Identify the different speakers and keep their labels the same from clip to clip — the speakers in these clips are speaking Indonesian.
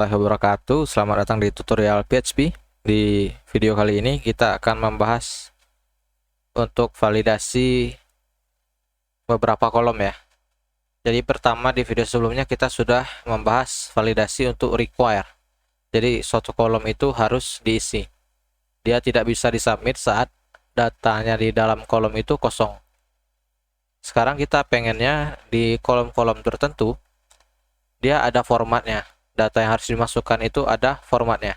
Speaker 1: Warahmatullahi wabarakatuh. Selamat datang di tutorial PHP. Di video kali ini kita akan membahas untuk validasi beberapa kolom ya. Jadi pertama di video sebelumnya kita sudah membahas validasi untuk require. Jadi suatu kolom itu harus diisi. Dia tidak bisa disubmit saat datanya di dalam kolom itu kosong. Sekarang kita pengennya di kolom-kolom tertentu dia ada formatnya. Data yang harus dimasukkan itu ada formatnya.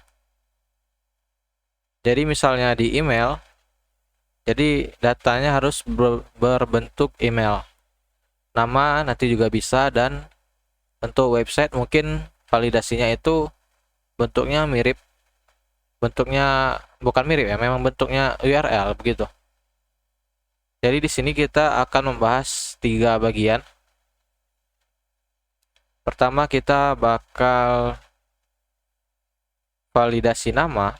Speaker 1: Jadi misalnya di email, jadi datanya harus berbentuk email. Nama nanti juga bisa, dan untuk website mungkin validasinya itu bentuknya mirip. Bentuknya bukan mirip ya, memang bentuknya URL begitu. Jadi di sini kita akan membahas 3 bagian. Pertama kita bakal validasi nama.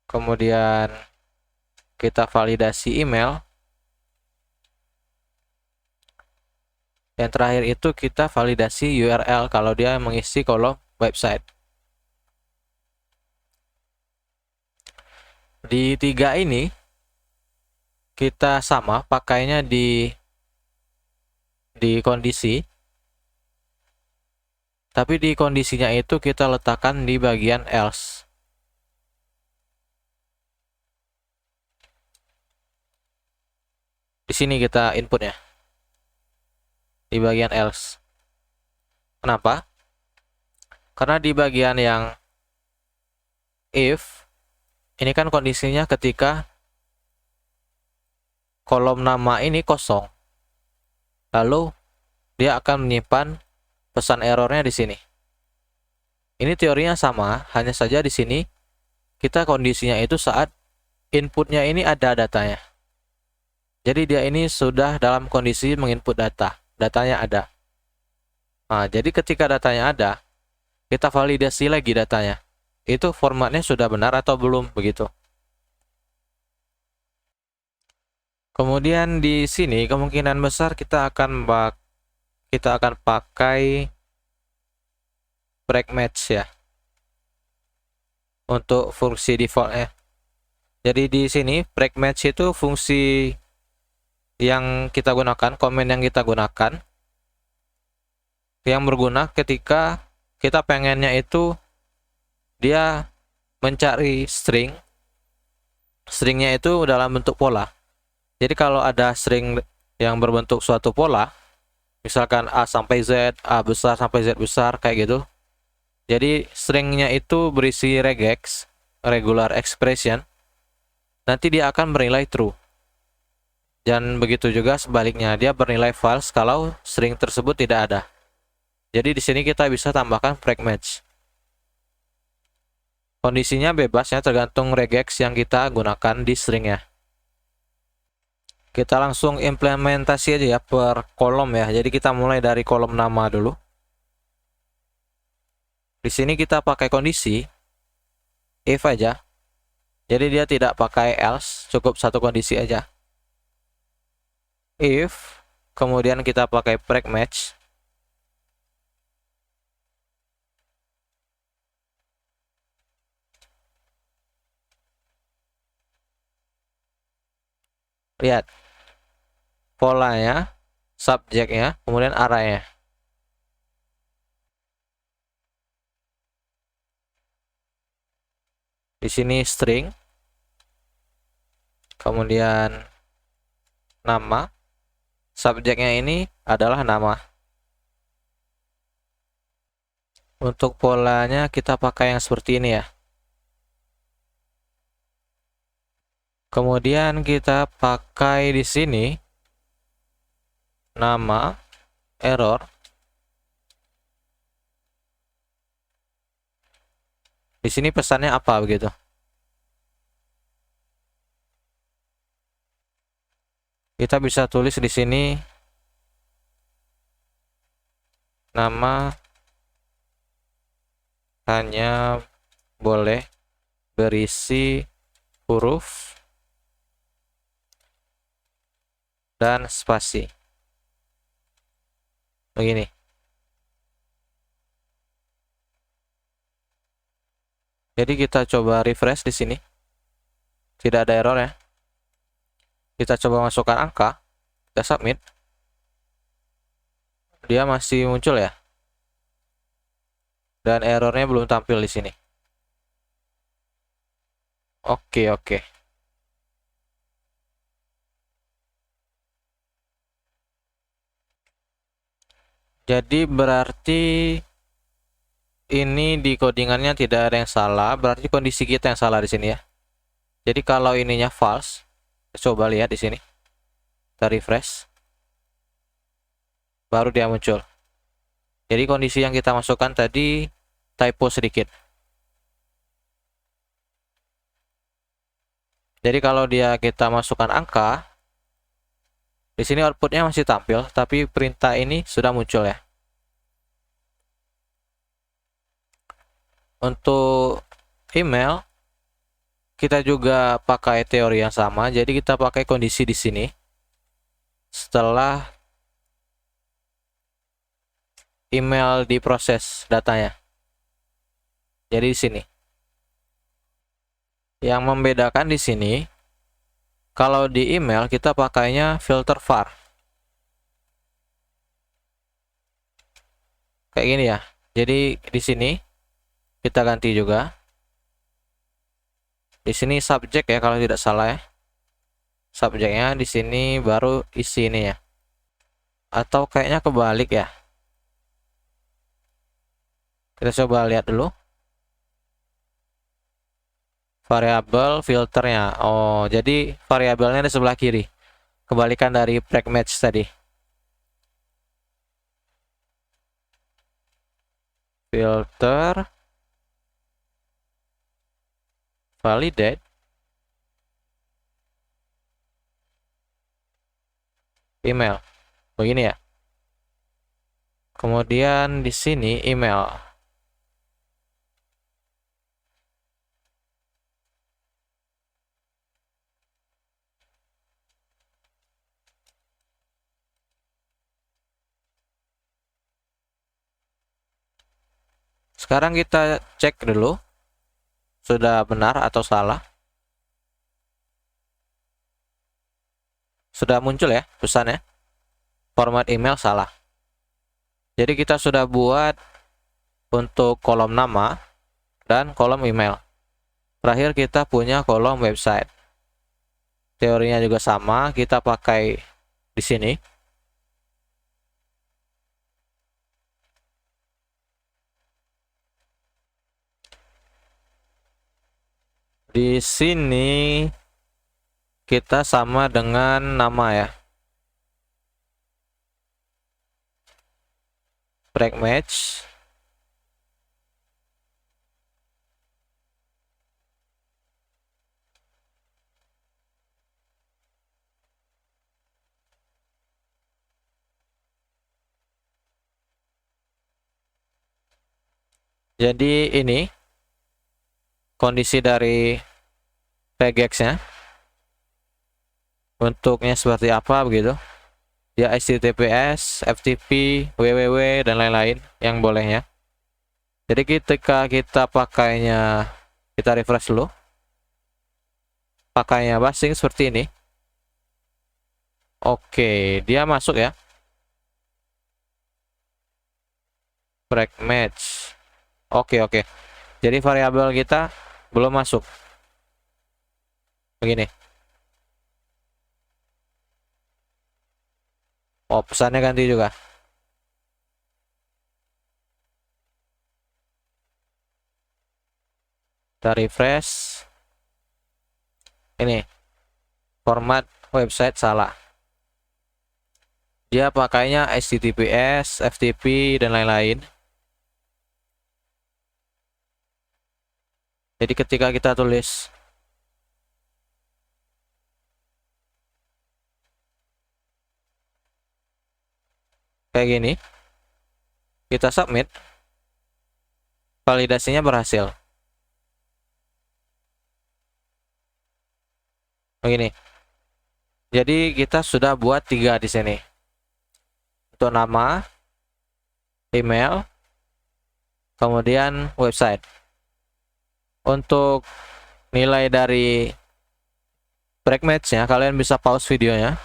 Speaker 1: Kemudian kita validasi email. Yang terakhir itu kita validasi URL kalau dia mengisi kolom website. Di 3 ini kita sama pakainya di kondisi, tapi di kondisinya itu kita letakkan di bagian else. Di sini kita inputnya di bagian else. Kenapa? Karena di bagian yang if ini kan kondisinya ketika kolom nama ini kosong, lalu dia akan menyimpan pesan errornya di sini. Ini teorinya sama, hanya saja di sini kita kondisinya itu saat inputnya ini ada datanya. Jadi dia ini sudah dalam kondisi menginput data, datanya ada. Nah, jadi ketika datanya ada, kita validasi lagi datanya. Itu formatnya sudah benar atau belum begitu. Kemudian di sini kemungkinan besar kita akan pakai break match ya untuk fungsi defaultnya. Jadi di sini break match itu fungsi yang kita gunakan, komen yang kita gunakan, yang berguna ketika kita pengennya itu dia mencari stringnya itu dalam bentuk pola. Jadi kalau ada string yang berbentuk suatu pola, misalkan A sampai Z, A besar sampai Z besar kayak gitu, jadi stringnya itu berisi regex, regular expression, nanti dia akan bernilai true. Dan begitu juga sebaliknya, dia bernilai false kalau string tersebut tidak ada. Jadi di sini kita bisa tambahkan break match. Kondisinya bebas ya, tergantung regex yang kita gunakan di stringnya. Kita langsung implementasi aja ya per kolom ya. Jadi kita mulai dari kolom nama dulu. Di sini kita pakai kondisi if aja. Jadi dia tidak pakai else, cukup satu kondisi aja. If, kemudian kita pakai break match. Lihat polanya, subjeknya, kemudian arraynya. Di sini string, kemudian nama, subjeknya ini adalah nama. Untuk polanya kita pakai yang seperti ini ya. Kemudian kita pakai di sini nama, error. Di sini pesannya apa begitu? Kita bisa tulis di sini nama hanya boleh berisi huruf dan spasi. Begini. Jadi kita coba refresh di sini. Tidak ada error ya. Kita coba masukkan angka, kita submit. Dia masih muncul ya. Dan errornya belum tampil di sini. Oke. Jadi berarti ini di codingannya tidak ada yang salah, berarti kondisi kita yang salah di sini ya. Jadi kalau ininya false, coba lihat di sini. Kita refresh. Baru dia muncul. Jadi kondisi yang kita masukkan tadi typo sedikit. Jadi kalau kita masukkan angka, di sini outputnya masih tampil, tapi perintah ini sudah muncul ya. Untuk email, kita juga pakai teori yang sama. Jadi kita pakai kondisi di sini. Setelah email diproses datanya. Jadi di sini. Yang membedakan di sini, kalau di email kita pakainya filter var. Kayak gini ya. Jadi di sini kita ganti juga. Di sini subjek ya kalau tidak salah ya. Subjeknya di sini baru isi ini ya. Atau kayaknya kebalik ya. Kita coba lihat dulu. Variabel filternya. Oh, jadi variabelnya di sebelah kiri. Kebalikan dari break match tadi. Filter validate email. Begini ya. Kemudian di sini email. Sekarang kita cek dulu sudah benar atau salah. Sudah muncul ya pesannya. Format email salah. Jadi kita sudah buat untuk kolom nama dan kolom email. Terakhir kita punya kolom website. Teorinya juga sama, kita pakai di sini. Di sini kita sama dengan nama ya. Break match. Jadi ini kondisi dari regexnya. Bentuknya seperti apa begitu. Ya HTTPS, FTP, www dan lain-lain yang bolehnya. Jadi ketika kita pakainya, kita refresh dulu. Pakainya basing seperti ini. Oke, dia masuk ya. Break match. Oke. Jadi variabel kita belum masuk. Begini. Oh, pesannya ganti juga. Kita refresh. Ini. Format website salah. Dia pakainya HTTPS, FTP, dan lain-lain. Jadi ketika kita tulis kayak gini, kita submit, validasinya berhasil. Begini. Jadi kita sudah buat 3 di sini. Untuk nama, email, kemudian website. untuk nilai dari break match-nya, kalian bisa pause videonya.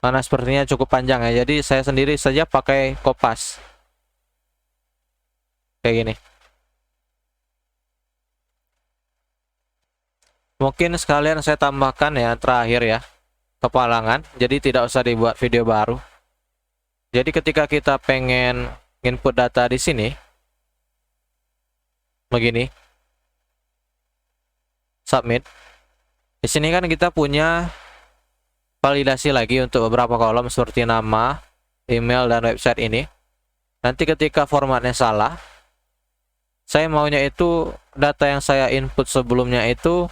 Speaker 1: Karena sepertinya cukup panjang ya, jadi saya sendiri saja pakai Kopas. Kayak gini. Mungkin sekalian saya tambahkan ya, terakhir ya, kepalangan. Jadi tidak usah dibuat video baru. Jadi ketika kita pengen input data di sini, begini, submit. Di sini kan kita punya validasi lagi untuk beberapa kolom seperti nama, email, dan website ini. Nanti ketika formatnya salah, saya maunya itu data yang saya input sebelumnya itu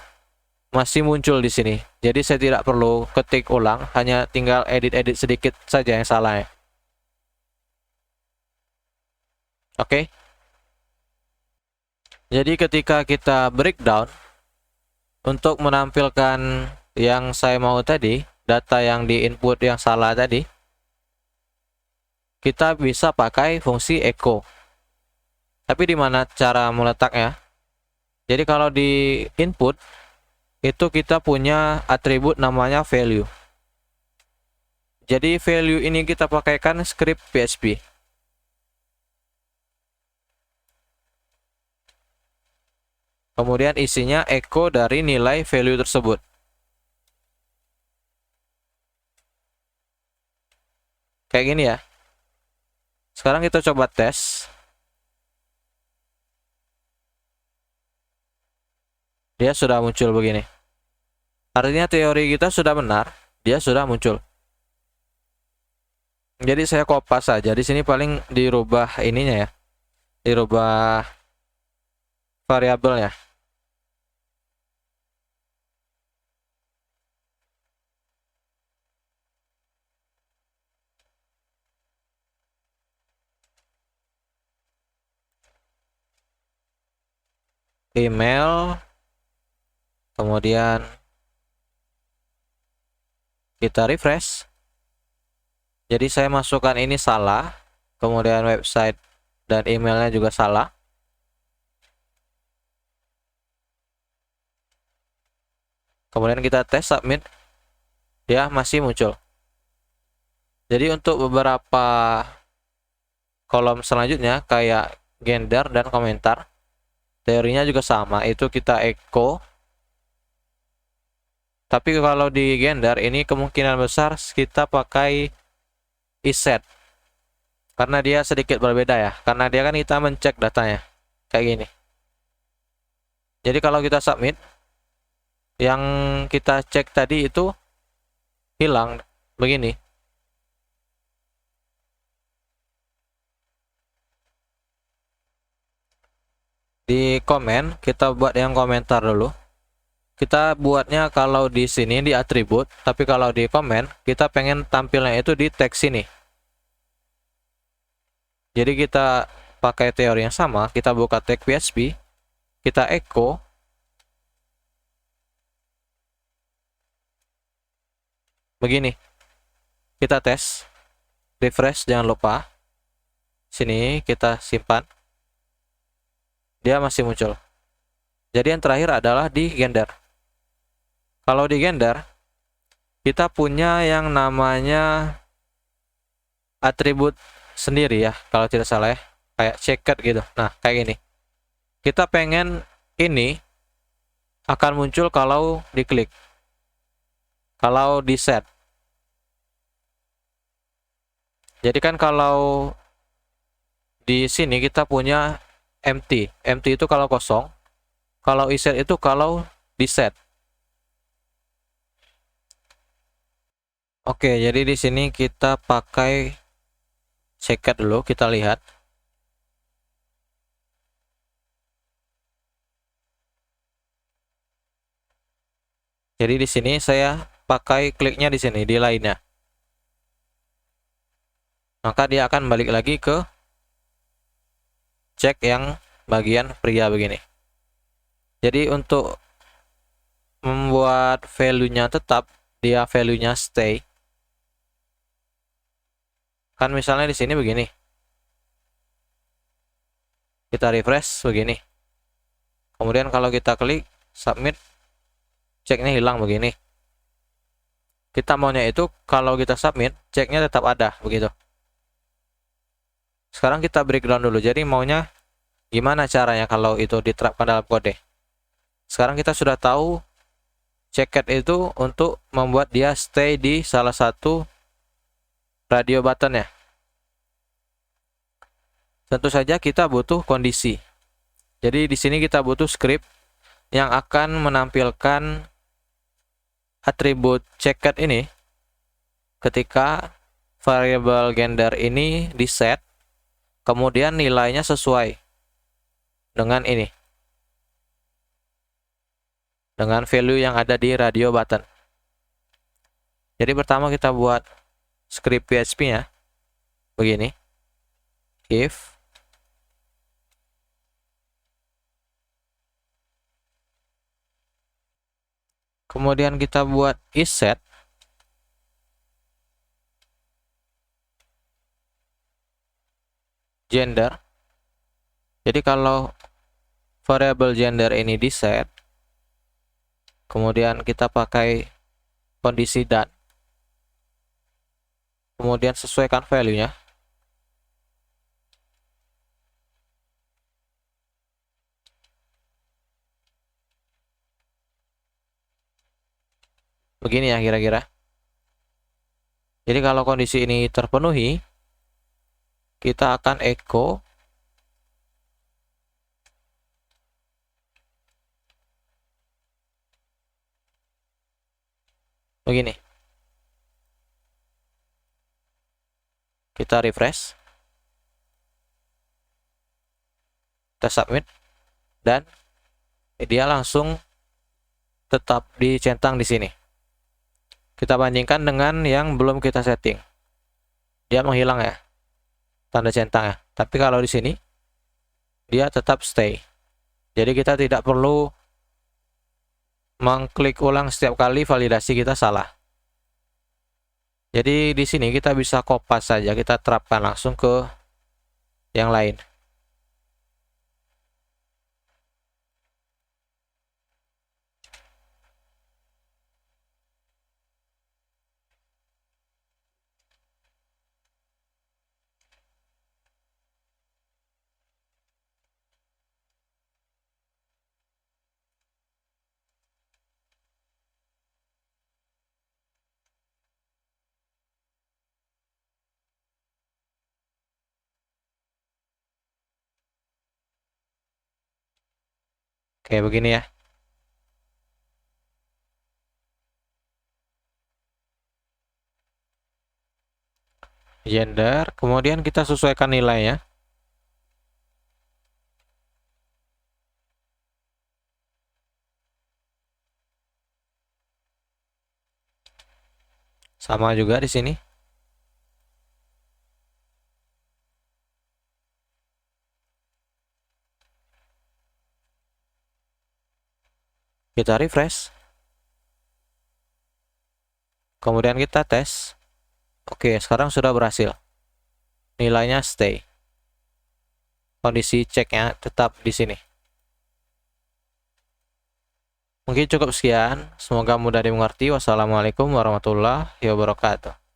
Speaker 1: masih muncul di sini. Jadi saya tidak perlu ketik ulang, hanya tinggal edit-edit sedikit saja yang salah ya. Oke. Jadi ketika kita breakdown untuk menampilkan yang saya mau tadi, data yang di input yang salah tadi, kita bisa pakai fungsi echo. Tapi di mana cara meletaknya? Jadi kalau di input itu kita punya atribut namanya value. Jadi value ini kita pakaikan script PHP. Kemudian isinya echo dari nilai value tersebut. Kayak gini ya. Sekarang kita coba tes. Dia sudah muncul begini. Artinya teori kita sudah benar, dia sudah muncul. Jadi saya kopas saja. Di sini paling dirubah ininya ya. Dirubah variabelnya. Email, kemudian kita refresh. Jadi saya masukkan ini salah, kemudian website dan emailnya juga salah. Kemudian kita tes submit, dia masih muncul. Jadi untuk beberapa kolom selanjutnya kayak gender dan komentar, teorinya juga sama, itu kita echo. Tapi kalau di gender ini kemungkinan besar kita pakai iset. Karena dia sedikit berbeda ya. Karena dia kan kita mencek datanya. Kayak gini. Jadi kalau kita submit, yang kita cek tadi itu hilang. Begini. Di komen, kita buat yang komentar dulu. Kita buatnya kalau di sini di atribut, tapi kalau di komen kita pengen tampilnya itu di teks sini. Jadi kita pakai teori yang sama, kita buka tag PHP, kita echo, begini. Kita tes, refresh jangan lupa. Sini kita simpan. Dia masih muncul. Jadi yang terakhir adalah di gender. Kalau di gender, kita punya yang namanya atribut sendiri ya, kalau tidak salah ya, kayak checkered gitu. Nah, kayak gini. Kita pengen ini akan muncul kalau diklik, kalau di set. Jadi kan kalau di sini kita punya empty. Empty itu kalau kosong. Kalau iset itu kalau di set. Oke, jadi di sini kita pakai checkered dulu, kita lihat. Jadi di sini saya pakai kliknya di sini, di lainnya. Maka dia akan balik lagi ke cek yang bagian pria begini. Jadi untuk membuat value-nya tetap, dia value-nya stay. Kan misalnya di sini begini. Kita refresh begini. Kemudian kalau kita klik submit, ceknya hilang begini. Kita maunya itu kalau kita submit, ceknya tetap ada begitu. Sekarang kita breakdown dulu. Jadi maunya gimana caranya kalau itu diterapkan dalam kode. Sekarang kita sudah tahu checked itu untuk membuat dia stay di salah satu radio button ya. Tentu saja kita butuh kondisi. Jadi di sini kita butuh script yang akan menampilkan atribut checked ini ketika variable gender ini di set, kemudian nilainya sesuai dengan ini, dengan value yang ada di radio button. Jadi pertama kita buat script PHP-nya begini, if kemudian kita buat isSet gender. Jadi kalau variable gender ini di set, kemudian kita pakai kondisi dan, kemudian sesuaikan value-nya. Begini ya kira-kira. Jadi kalau kondisi ini terpenuhi, kita akan echo begini. Kita refresh, kita submit, dan dia langsung tetap dicentang di sini. Kita bandingkan dengan yang belum kita setting. Dia menghilang ya, tanda centang ya. Tapi kalau di sini dia tetap stay. Jadi kita tidak perlu mengklik ulang setiap kali validasi kita salah. Jadi di sini kita bisa copy saja, kita terapkan langsung ke yang lain. Kayak begini ya. Gender, kemudian kita sesuaikan nilainya. Sama juga di sini. Kita refresh. Kemudian kita tes. Oke, sekarang sudah berhasil. Nilainya stay. Kondisi ceknya tetap di sini. Mungkin cukup sekian. Semoga mudah dimengerti. Wassalamualaikum warahmatullahi wabarakatuh.